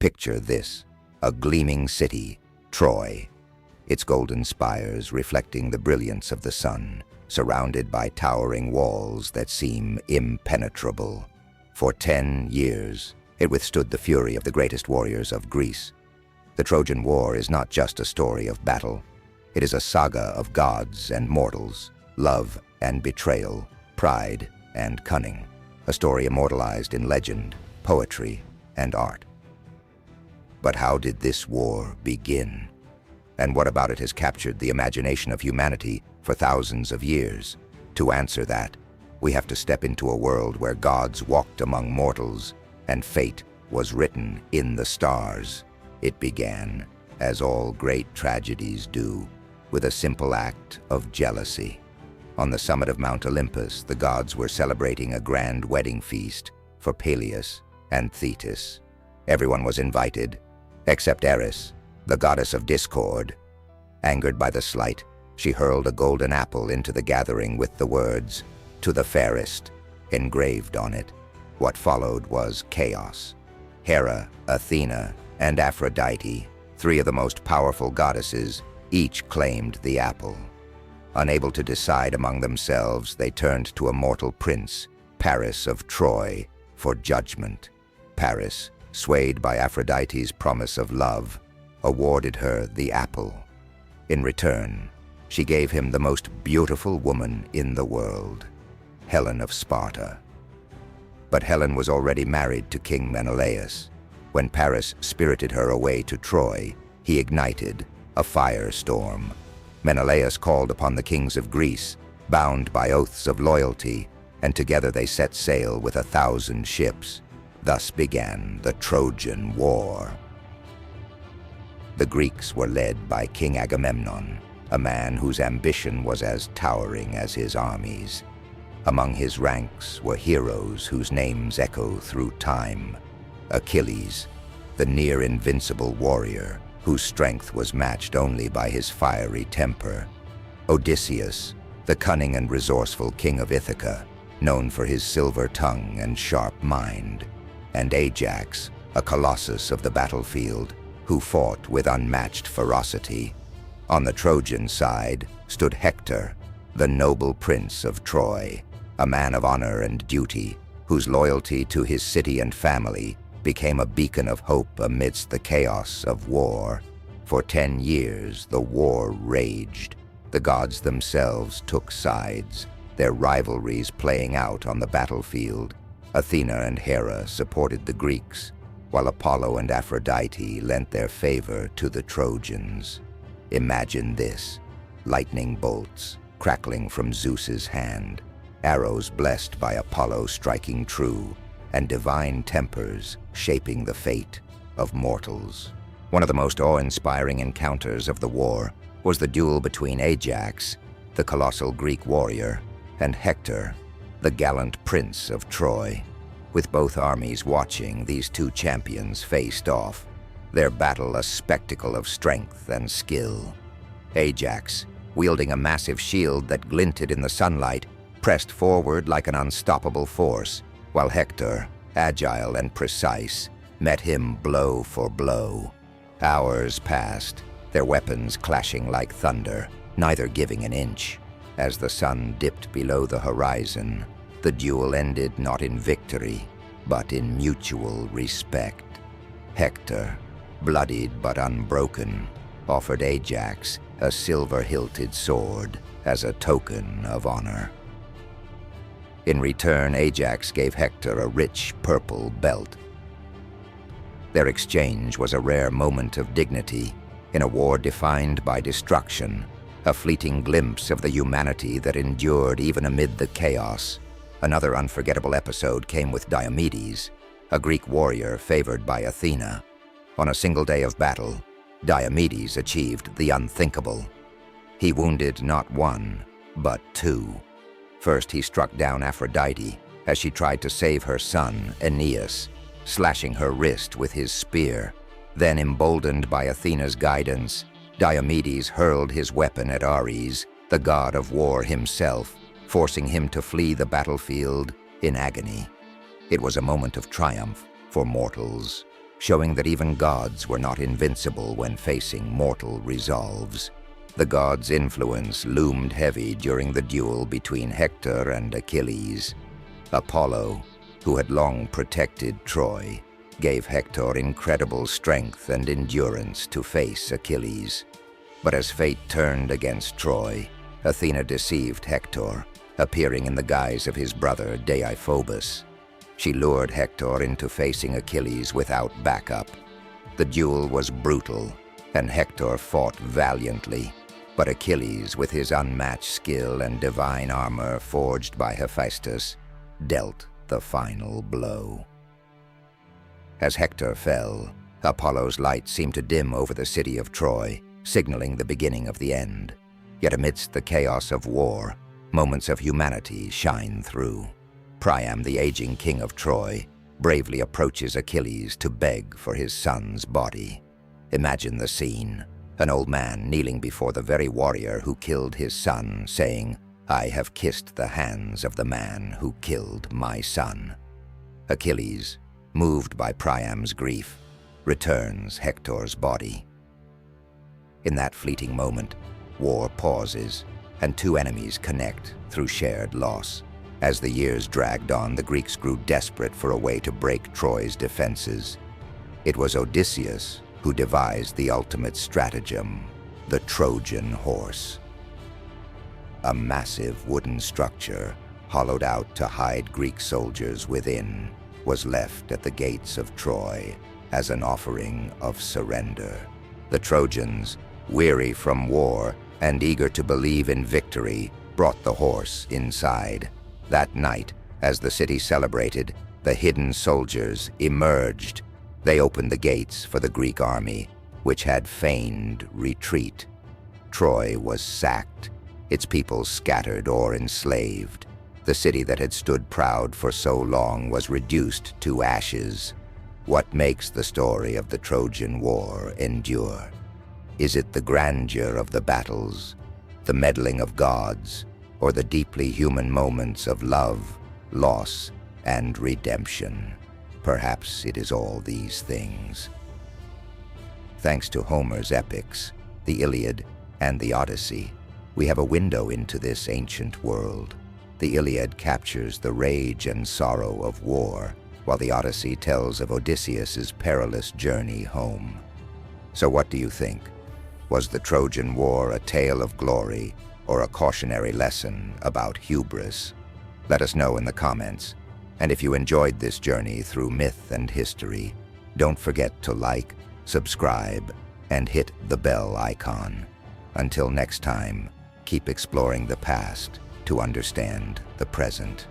Picture this: a gleaming city, Troy, its golden spires reflecting the brilliance of the sun, surrounded by towering walls that seem impenetrable. For 10 years, it withstood the fury of the greatest warriors of Greece. The Trojan War is not just a story of battle. It is a saga of gods and mortals, love and betrayal, pride and cunning, a story immortalized in legend, poetry, and art. But how did this war begin? And what about it has captured the imagination of humanity for thousands of years? To answer that, we have to step into a world where gods walked among mortals and fate was written in the stars. It began, as all great tragedies do, with a simple act of jealousy. On the summit of Mount Olympus, the gods were celebrating a grand wedding feast for Peleus and Thetis. Everyone was invited, except Eris, the goddess of discord. Angered by the slight, she hurled a golden apple into the gathering with the words, "To the fairest," engraved on it. What followed was chaos. Hera, Athena, and Aphrodite, three of the most powerful goddesses, each claimed the apple. Unable to decide among themselves, they turned to a mortal prince, Paris of Troy, for judgment. Paris, swayed by Aphrodite's promise of love, awarded her the apple. In return, she gave him the most beautiful woman in the world, Helen of Sparta. But Helen was already married to King Menelaus. When Paris spirited her away to Troy, he ignited a firestorm. Menelaus called upon the kings of Greece, bound by oaths of loyalty, and together they set sail with 1,000 ships. Thus began the Trojan War. The Greeks were led by King Agamemnon, a man whose ambition was as towering as his armies. Among his ranks were heroes whose names echo through time. Achilles, the near-invincible warrior, whose strength was matched only by his fiery temper. Odysseus, the cunning and resourceful king of Ithaca, known for his silver tongue and sharp mind. And Ajax, a colossus of the battlefield, who fought with unmatched ferocity. On the Trojan side stood Hector, the noble prince of Troy, a man of honor and duty, whose loyalty to his city and family became a beacon of hope amidst the chaos of war. For 10 years, the war raged. The gods themselves took sides, their rivalries playing out on the battlefield. Athena and Hera supported the Greeks, while Apollo and Aphrodite lent their favor to the Trojans. Imagine this: lightning bolts crackling from Zeus's hand, arrows blessed by Apollo striking true, and divine tempers shaping the fate of mortals. One of the most awe-inspiring encounters of the war was the duel between Ajax, the colossal Greek warrior, and Hector, the gallant prince of Troy. With both armies watching, these two champions faced off, their battle a spectacle of strength and skill. Ajax, wielding a massive shield that glinted in the sunlight, pressed forward like an unstoppable force, while Hector, agile and precise, met him blow for blow. Hours passed, their weapons clashing like thunder, neither giving an inch. As the sun dipped below the horizon, the duel ended not in victory, but in mutual respect. Hector, bloodied but unbroken, offered Ajax a silver-hilted sword as a token of honor. In return, Ajax gave Hector a rich purple belt. Their exchange was a rare moment of dignity in a war defined by destruction, a fleeting glimpse of the humanity that endured even amid the chaos. Another unforgettable episode came with Diomedes, a Greek warrior favored by Athena. On a single day of battle, Diomedes achieved the unthinkable. He wounded not one, but two. First, he struck down Aphrodite as she tried to save her son, Aeneas, slashing her wrist with his spear. Then, emboldened by Athena's guidance, Diomedes hurled his weapon at Ares, the god of war himself, forcing him to flee the battlefield in agony. It was a moment of triumph for mortals. showing that even gods were not invincible when facing mortal resolves. The gods' influence loomed heavy during the duel between Hector and Achilles. Apollo, who had long protected Troy, gave Hector incredible strength and endurance to face Achilles. But as fate turned against Troy, Athena deceived Hector, appearing in the guise of his brother Deiphobus. She lured Hector into facing Achilles without backup. The duel was brutal, and Hector fought valiantly, but Achilles, with his unmatched skill and divine armor forged by Hephaestus, dealt the final blow. As Hector fell, Apollo's light seemed to dim over the city of Troy, signaling the beginning of the end. Yet amidst the chaos of war, moments of humanity shine through. Priam, the aging king of Troy, bravely approaches Achilles to beg for his son's body. Imagine the scene: an old man kneeling before the very warrior who killed his son, saying, "I have kissed the hands of the man who killed my son." Achilles, moved by Priam's grief, returns Hector's body. In that fleeting moment, war pauses, and two enemies connect through shared loss. As the years dragged on, the Greeks grew desperate for a way to break Troy's defenses. It was Odysseus who devised the ultimate stratagem, the Trojan Horse. A massive wooden structure, hollowed out to hide Greek soldiers within, was left at the gates of Troy as an offering of surrender. The Trojans, weary from war and eager to believe in victory, brought the horse inside. That night, as the city celebrated, the hidden soldiers emerged. They opened the gates for the Greek army, which had feigned retreat. Troy was sacked, its people scattered or enslaved. The city that had stood proud for so long was reduced to ashes. What makes the story of the Trojan War endure? Is it the grandeur of the battles, the meddling of gods, or the deeply human moments of love, loss, and redemption? Perhaps it is all these things. Thanks to Homer's epics, the Iliad and the Odyssey, we have a window into this ancient world. The Iliad captures the rage and sorrow of war, while the Odyssey tells of Odysseus's perilous journey home. So what do you think? Was the Trojan War a tale of glory or a cautionary lesson about hubris? Let us know in the comments. And if you enjoyed this journey through myth and history, don't forget to like, subscribe, and hit the bell icon. Until next time, keep exploring the past to understand the present.